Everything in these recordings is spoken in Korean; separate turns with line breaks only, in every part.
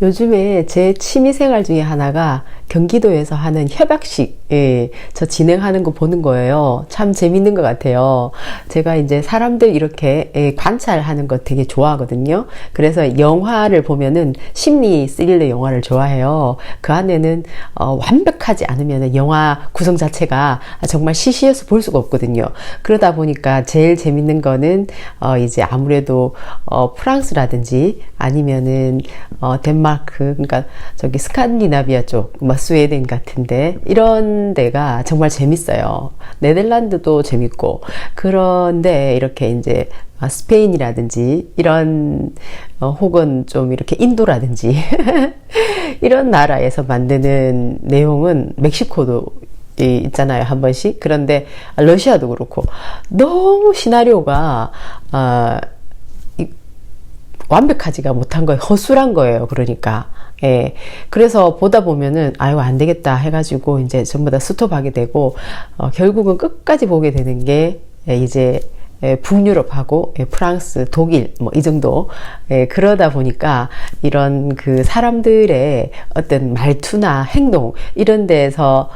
요즘에 제 취미생활 중에 하나가 경기도에서 하는 협약식, 저 진행하는 거 보는 거예요. 참 재밌는 것 같아요. 제가 이제 사람들 이렇게 관찰하는 거 되게 좋아하거든요. 그래서 영화를 보면은 심리 스릴러 영화를 좋아해요. 그 안에는 완벽하지 않으면 영화 구성 자체가 정말 시시해서 볼 수가 없거든요. 그러다 보니까 제일 재밌는 거는 이제 아무래도 프랑스라든지 아니면은 덴마크, 그러니까 저기 스칸디나비아 쪽, 뭐 스웨덴 같은데 이런 데가 정말 재밌어요. 네덜란드도 재밌고. 그런데 이렇게 이제 스페인이라든지 이런 혹은 좀 이렇게 인도라든지 이런 나라에서 만드는 내용은 멕시코도 있잖아요, 한 번씩. 그런데 러시아도 그렇고 너무 시나리오가 완벽하지가 못한 거예요. 허술한 거예요. 그러니까. 예. 그래서 보다 보면은, 아유, 안 되겠다 해가지고, 이제 전부 다 스톱하게 되고, 결국은 끝까지 보게 되는 게, 이제, 북유럽하고, 프랑스, 독일, 뭐, 이 정도. 그러다 보니까, 이런 그 사람들의 어떤 말투나 행동, 이런 데에서,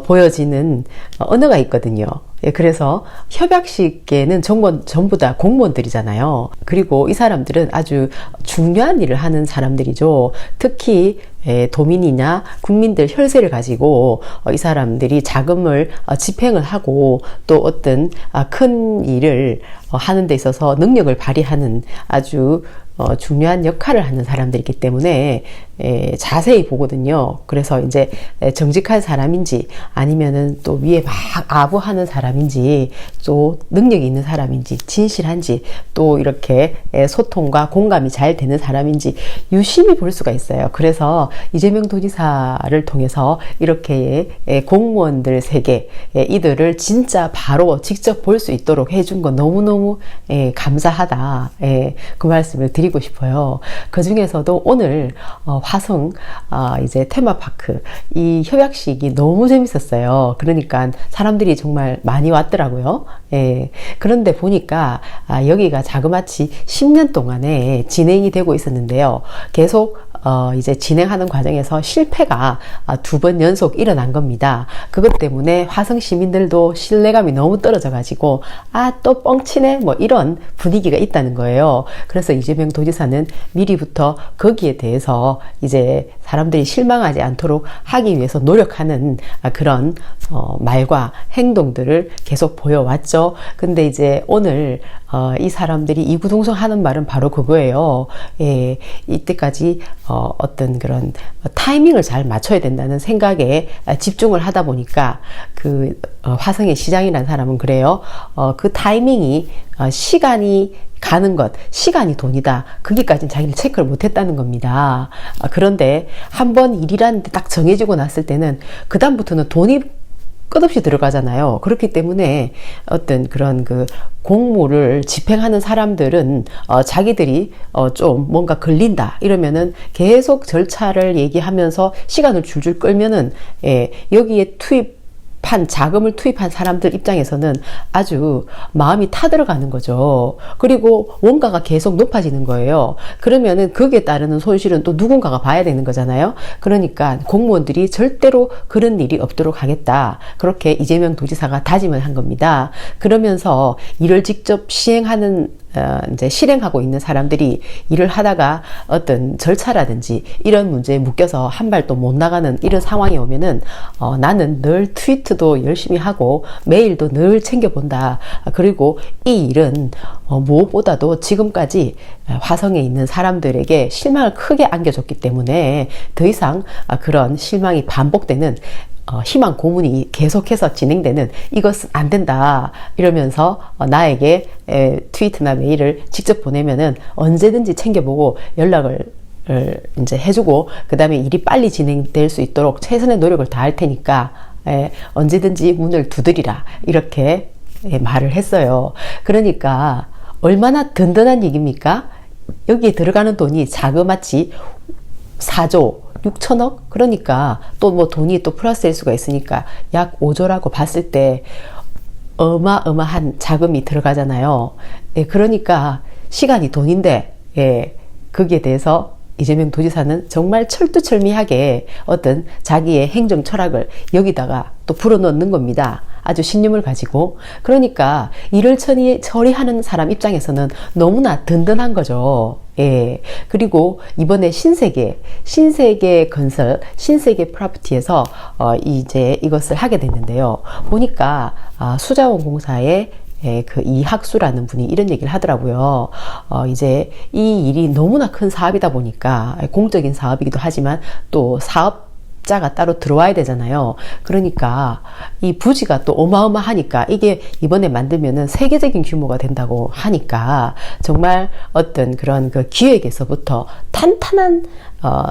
보여지는 언어가 있거든요. 그래서 협약식에는 전부 다 공무원들이잖아요. 그리고 이 사람들은 아주 중요한 일을 하는 사람들이죠. 특히 도민이나 국민들 혈세를 가지고 이 사람들이 자금을 집행을 하고 또 어떤 큰 일을 하는 데 있어서 능력을 발휘하는 아주 중요한 역할을 하는 사람들이기 때문에 자세히 보거든요. 그래서 이제 정직한 사람인지 아니면은 또 위에 막 아부하는 사람인지 또 능력이 있는 사람인지 진실한지 또 이렇게 소통과 공감이 잘 되는 사람인지 유심히 볼 수가 있어요. 그래서 이재명 도지사를 통해서 이렇게 공무원들 세계 이들을 진짜 바로 직접 볼 수 있도록 해준 건 너무너무 감사하다. 그 말씀을 드리고 싶어요. 그 중에서도 오늘 화성 이제 테마파크 이 협약식이 너무 재밌었어요. 그러니까 사람들이 정말 많이 왔더라고요. 그런데 보니까 여기가 자그마치 10년 동안에 진행이 되고 있었는데요. 계속 이제 진행하는 과정에서 실패가 2번 연속 일어난 겁니다. 그것 때문에 화성 시민들도 신뢰감이 너무 떨어져 가지고 또 뻥치네 뭐 이런 분위기가 있다는 거예요. 그래서 이재명 도지사는 미리부터 거기에 대해서 이제 사람들이 실망하지 않도록 하기 위해서 노력하는 그런 말과 행동들을 계속 보여왔죠. 근데 이제 오늘 이 사람들이 이구동성하는 말은 바로 그거예요. 이때까지 어떤 그런 타이밍을 잘 맞춰야 된다는 생각에 집중을 하다 보니까 그 화성의 시장이라는 사람은 그래요. 그 타이밍이 시간이 가는 것, 시간이 돈이다. 거기까지는 자기는 체크를 못했다는 겁니다. 그런데 한번 일이라는 데 딱 정해지고 났을 때는 그 다음부터는 돈이 끝없이 들어가잖아요. 그렇기 때문에 어떤 그런 그 공무를 집행하는 사람들은 자기들이 좀 뭔가 걸린다 이러면은 계속 절차를 얘기하면서 시간을 줄줄 끌면은 여기에 자금을 투입한 사람들 입장에서는 아주 마음이 타들어가는 거죠. 그리고 원가가 계속 높아지는 거예요. 그러면은 거기에 따르는 손실은 또 누군가가 봐야 되는 거잖아요. 그러니까 공무원들이 절대로 그런 일이 없도록 하겠다. 그렇게 이재명 도지사가 다짐을 한 겁니다. 그러면서 이를 직접 시행하는 이제 실행하고 있는 사람들이 일을 하다가 어떤 절차라든지 이런 문제에 묶여서 한 발도 못 나가는 이런 상황이 오면은 나는 늘 트위트도 열심히 하고 메일도 늘 챙겨본다. 그리고 이 일은 무엇보다도 지금까지 화성에 있는 사람들에게 실망을 크게 안겨줬기 때문에 더 이상 그런 실망이 반복되는 희망 고문이 계속해서 진행되는 이것은 안 된다 이러면서 나에게 트위트나 메일을 직접 보내면은 언제든지 챙겨보고 연락을 이제 해주고 그 다음에 일이 빨리 진행될 수 있도록 최선의 노력을 다할 테니까 언제든지 문을 두드리라 이렇게 말을 했어요. 그러니까 얼마나 든든한 얘기입니까? 여기에 들어가는 돈이 자그마치 4조 6천억? 그러니까 또 뭐 돈이 또 플러스일 수가 있으니까 약 5조라고 봤을 때 어마어마한 자금이 들어가잖아요. 그러니까 시간이 돈인데 거기에 대해서 이재명 도지사는 정말 철두철미하게 어떤 자기의 행정 철학을 여기다가 또 불어넣는 겁니다. 아주 신념을 가지고. 그러니까 일을 처리하는 사람 입장에서는 너무나 든든한 거죠. 예. 그리고 이번에 신세계 건설, 신세계 프로퍼티에서 이제 이것을 하게 됐는데요. 보니까 수자원공사의 그 이학수라는 분이 이런 얘기를 하더라고요. 이제 이 일이 너무나 큰 사업이다 보니까 공적인 사업이기도 하지만 또 사업자가 따로 들어와야 되잖아요. 그러니까 이 부지가 또 어마어마하니까 이게 이번에 만들면은 세계적인 규모가 된다고 하니까 정말 어떤 그런 그 기획에서부터 탄탄한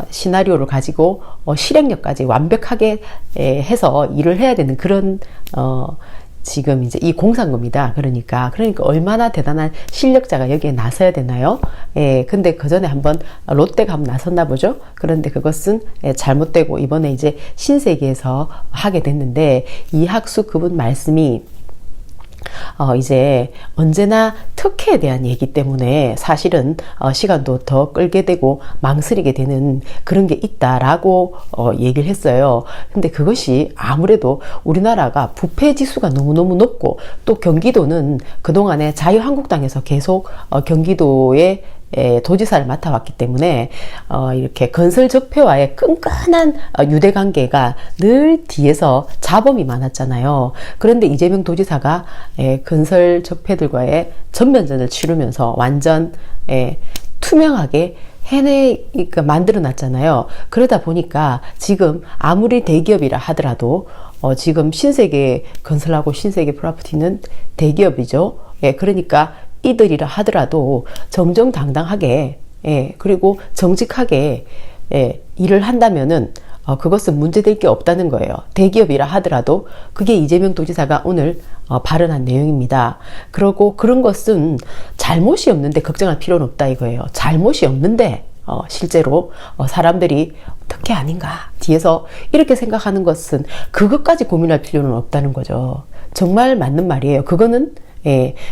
시나리오를 가지고 실행력까지 완벽하게 해서 일을 해야 되는 그런 지금 이제 이 공사인 겁니다. 그러니까 얼마나 대단한 실력자가 여기에 나서야 되나요? 예, 근데 그 전에 한번 롯데가 한번 나섰나 보죠? 그런데 그것은 잘못되고 이번에 이제 신세계에서 하게 됐는데 이학수 그분 말씀이 이제 언제나 특혜에 대한 얘기 때문에 사실은 시간도 더 끌게 되고 망설이게 되는 그런 게 있다라고 얘기를 했어요. 근데 그것이 아무래도 우리나라가 부패 지수가 너무너무 높고 또 경기도는 그동안에 자유한국당에서 계속 경기도에 도지사를 맡아왔기 때문에 이렇게 건설 적폐와의 끈끈한 유대관계가 늘 뒤에서 자범이 많았잖아요. 그런데 이재명 도지사가 건설 적폐들과의 전면전을 치르면서 완전 투명하게 만들어 놨잖아요. 그러다 보니까 지금 아무리 대기업이라 하더라도 지금 신세계 건설하고 신세계 프로퍼티는 대기업이죠. 그러니까 이들이라 하더라도 정정당당하게 그리고 정직하게 일을 한다면은 그것은 문제될 게 없다는 거예요. 대기업이라 하더라도 그게 이재명 도지사가 오늘 발언한 내용입니다. 그러고 그런 것은 잘못이 없는데 걱정할 필요는 없다 이거예요. 잘못이 없는데 실제로 사람들이 어떻게 아닌가 뒤에서 이렇게 생각하는 것은 그것까지 고민할 필요는 없다는 거죠. 정말 맞는 말이에요. 그거는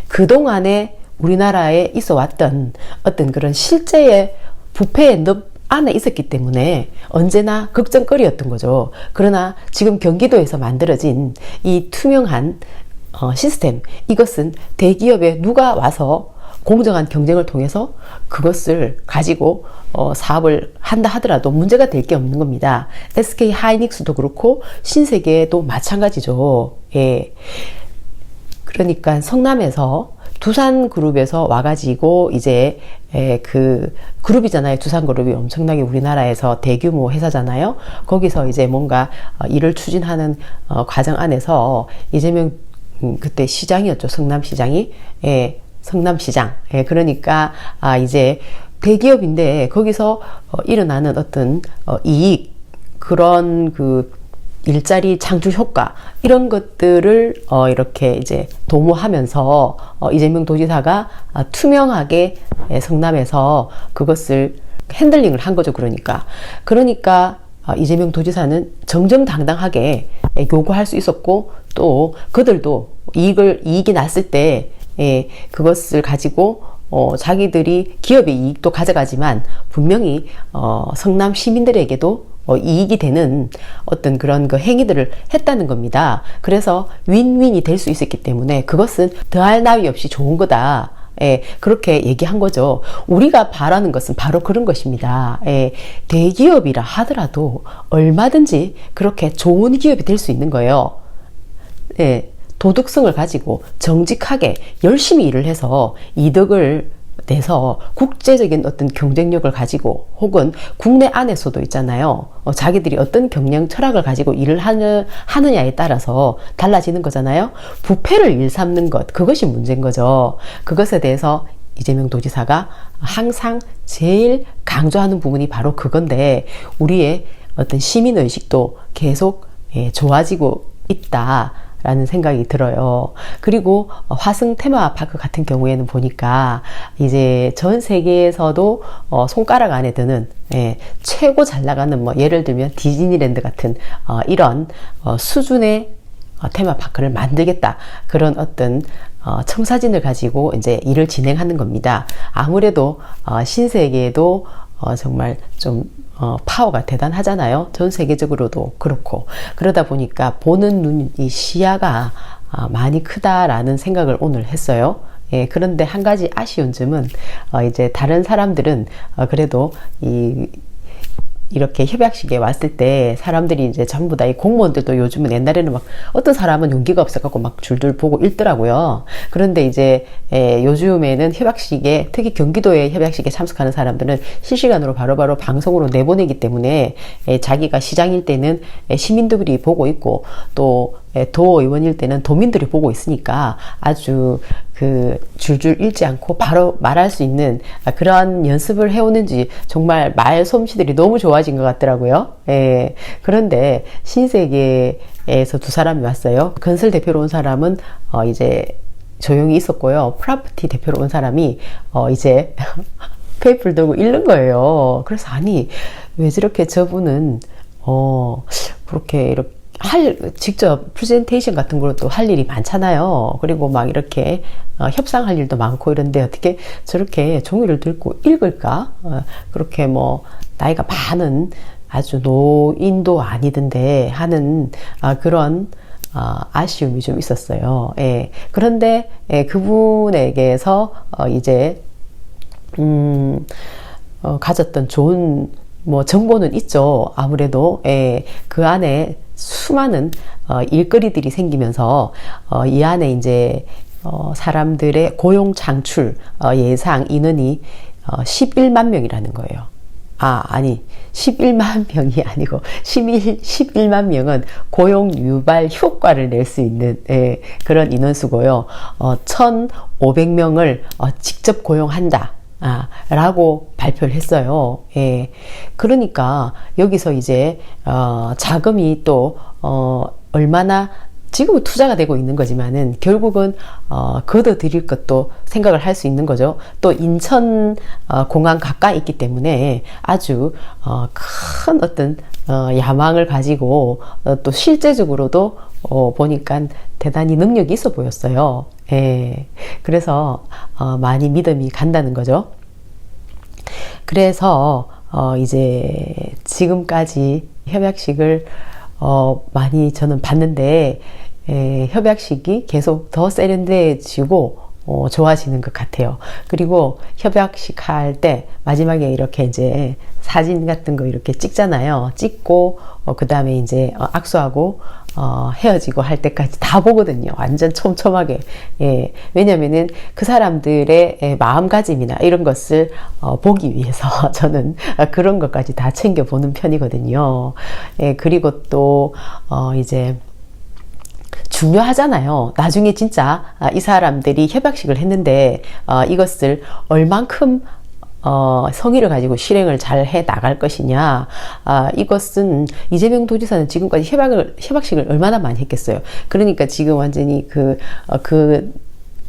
그동안에 우리나라에 있어 왔던 어떤 그런 실제의 부패의 늪 안에 있었기 때문에 언제나 걱정거리였던 거죠. 그러나 지금 경기도에서 만들어진 이 투명한 시스템, 이것은 대기업에 누가 와서 공정한 경쟁을 통해서 그것을 가지고 사업을 한다 하더라도 문제가 될 게 없는 겁니다. SK 하이닉스도 그렇고 신세계도 마찬가지죠. 예. 그러니까 성남에서 두산그룹에서 와가지고 이제 그 그룹이잖아요. 두산그룹이 엄청나게 우리나라에서 대규모 회사잖아요. 거기서 이제 뭔가 일을 추진하는 과정 안에서 이재명 그때 시장이었죠. 성남시장이. 성남시장. 그러니까 이제 대기업인데 거기서 일어나는 어떤 이익 그런 그 일자리 창출 효과 이런 것들을 이렇게 이제 도모하면서 이재명 도지사가 투명하게 성남에서 그것을 핸들링을 한 거죠. 그러니까 이재명 도지사는 정정당당하게 요구할 수 있었고 또 그들도 이익이 났을 때 그것을 가지고 자기들이 기업의 이익도 가져가지만 분명히 성남 시민들에게도 이익이 되는 어떤 그런 그 행위들을 했다는 겁니다. 그래서 윈윈이 될 수 있었기 때문에 그것은 더할 나위 없이 좋은 거다. 그렇게 얘기한 거죠. 우리가 바라는 것은 바로 그런 것입니다. 대기업이라 하더라도 얼마든지 그렇게 좋은 기업이 될 수 있는 거예요. 도덕성을 가지고 정직하게 열심히 일을 해서 이득을 내서 국제적인 어떤 경쟁력을 가지고 혹은 국내 안에서도 있잖아요. 자기들이 어떤 경영 철학을 가지고 일을 하느냐에 따라서 달라지는 거잖아요. 부패를 일삼는 것, 그것이 문제인 거죠. 그것에 대해서 이재명 도지사가 항상 제일 강조하는 부분이 바로 그건데 우리의 어떤 시민의식도 계속 좋아지고 있다. 라는 생각이 들어요. 그리고 화승 테마파크 같은 경우에는 보니까 이제 전 세계에서도 손가락 안에 드는 최고 잘 나가는 예를 들면 디즈니랜드 같은 이런 수준의 테마파크를 만들겠다. 그런 어떤 청사진을 가지고 이제 일을 진행하는 겁니다. 아무래도 신세계에도 정말 좀 파워가 대단하잖아요. 전 세계적으로도 그렇고. 그러다 보니까 보는 눈이 시야가 많이 크다라는 생각을 오늘 했어요. 예, 그런데 한 가지 아쉬운 점은 이제 다른 사람들은 그래도 이렇게 협약식에 왔을 때 사람들이 이제 전부 다 이 공무원들도 요즘은 옛날에는 막 어떤 사람은 용기가 없어갖고 막 줄줄 보고 읽더라고요. 그런데 이제 요즘에는 협약식에, 특히 경기도의 협약식에 참석하는 사람들은 실시간으로 바로바로 방송으로 내보내기 때문에 자기가 시장일 때는 시민들이 보고 있고 또 도의원일 때는 도민들이 보고 있으니까 아주 그 줄줄 읽지 않고 바로 말할 수 있는 그런 연습을 해오는지 정말 말 솜씨들이 너무 좋아진 것 같더라고요. 그런데 신세계에서 두 사람이 왔어요. 건설 대표로 온 사람은 이제 조용히 있었고요. 프라프티 대표로 온 사람이 이제 페이퍼를 들고 읽는 거예요. 그래서 아니 왜 저렇게 저분은 그렇게 이렇게 직접 프레젠테이션 같은 것도 할 일이 많잖아요. 그리고 막 이렇게 협상할 일도 많고 이런데 어떻게 저렇게 종이를 들고 읽을까? 그렇게 뭐 나이가 많은 아주 노인도 아니던데 하는 그런 아쉬움이 좀 있었어요. 그런데 그분에게서 이제 가졌던 좋은 정보는 있죠. 아무래도 그 안에 수많은 일거리들이 생기면서 이 안에 이제 사람들의 고용 창출 예상 인원이 11만 명이라는 거예요. 아니 11만 명이 아니고 11만 명은 고용 유발 효과를 낼 수 있는 그런 인원수고요. 1,500명을 직접 고용한다. 라고 발표를 했어요. 그러니까 여기서 이제 자금이 또 얼마나 지금은 투자가 되고 있는 거지만은 결국은 걷어들일 것도 생각을 할 수 있는 거죠. 또 인천 공항 가까이 있기 때문에 아주 큰 어떤 야망을 가지고 또 실제적으로도 보니까 대단히 능력이 있어 보였어요. 그래서 많이 믿음이 간다는 거죠. 그래서 이제 지금까지 협약식을 많이 저는 봤는데 협약식이 계속 더 세련돼지고 좋아지는 것 같아요. 그리고 협약식 할 때 마지막에 이렇게 이제 사진 같은 거 이렇게 찍잖아요. 찍고 그 다음에 이제 악수하고 헤어지고 할 때까지 다 보거든요. 완전 촘촘하게. 왜냐면은 그 사람들의 마음가짐이나 이런 것을 보기 위해서 저는 그런 것까지 다 챙겨보는 편이거든요. 그리고 또 이제 중요하잖아요. 나중에 진짜 이 사람들이 협약식을 했는데 이것을 얼만큼 성의를 가지고 실행을 잘 해 나갈 것이냐. 이것은 이재명 도지사는 지금까지 협약식을 얼마나 많이 했겠어요. 그러니까 지금 완전히 그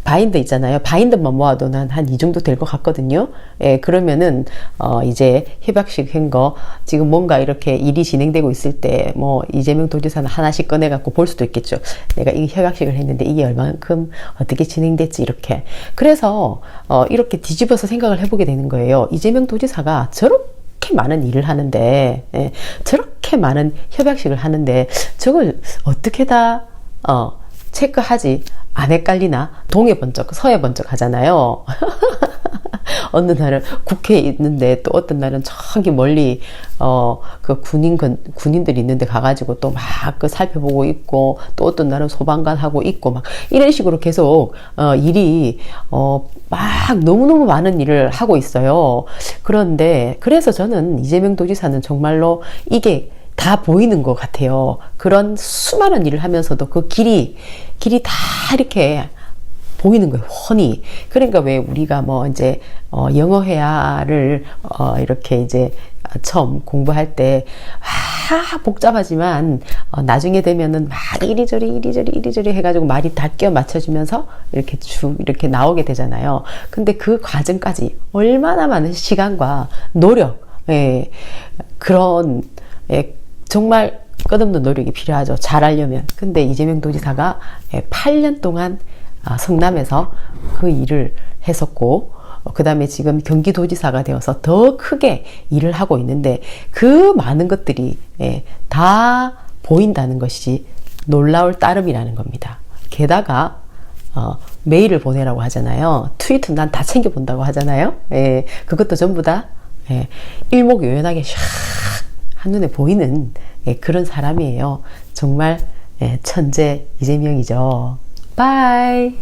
바인더 있잖아요. 바인더만 모아도 난 한 이 정도 될 것 같거든요. 그러면은 이제 협약식 한 거 지금 뭔가 이렇게 일이 진행되고 있을 때 뭐 이재명 도지사는 하나씩 꺼내 갖고 볼 수도 있겠죠. 내가 이 협약식을 했는데 이게 얼만큼 어떻게 진행됐지 이렇게. 그래서 이렇게 뒤집어서 생각을 해보게 되는 거예요. 이재명 도지사가 저렇게 많은 일을 하는데 저렇게 많은 협약식을 하는데 저걸 어떻게 다 체크하지? 안 헷갈리나? 동해 번쩍, 서해 번쩍 하잖아요. 어느 날은 국회에 있는데 또 어떤 날은 저기 멀리 그 군인들이 있는데 가가지고 또 막 그 살펴보고 있고 또 어떤 날은 소방관 하고 있고 막 이런 식으로 계속 일이 막 너무너무 많은 일을 하고 있어요. 그런데 그래서 저는 이재명 도지사는 정말로 이게 다 보이는 것 같아요. 그런 수많은 일을 하면서도 그 길이 다 이렇게 보이는 거예요. 훤히. 그러니까 왜 우리가 뭐 이제 영어 회화를 이렇게 이제 처음 공부할 때 복잡하지만 나중에 되면은 막 이리저리 해가지고 말이 다 끼워 맞춰지면서 이렇게 이렇게 나오게 되잖아요. 근데 그 과정까지 얼마나 많은 시간과 노력, 그런 정말 끝없는 노력이 필요하죠. 잘하려면. 근데 이재명 도지사가 8년 동안 성남에서 그 일을 했었고 그 다음에 지금 경기도지사가 되어서 더 크게 일을 하고 있는데 그 많은 것들이 다 보인다는 것이 놀라울 따름이라는 겁니다. 게다가 메일을 보내라고 하잖아요. 트위터 난 다 챙겨본다고 하잖아요. 그것도 전부 다 일목요연하게 샥 한눈에 보이는 그런 사람이에요. 정말 천재 이재명이죠. 바이.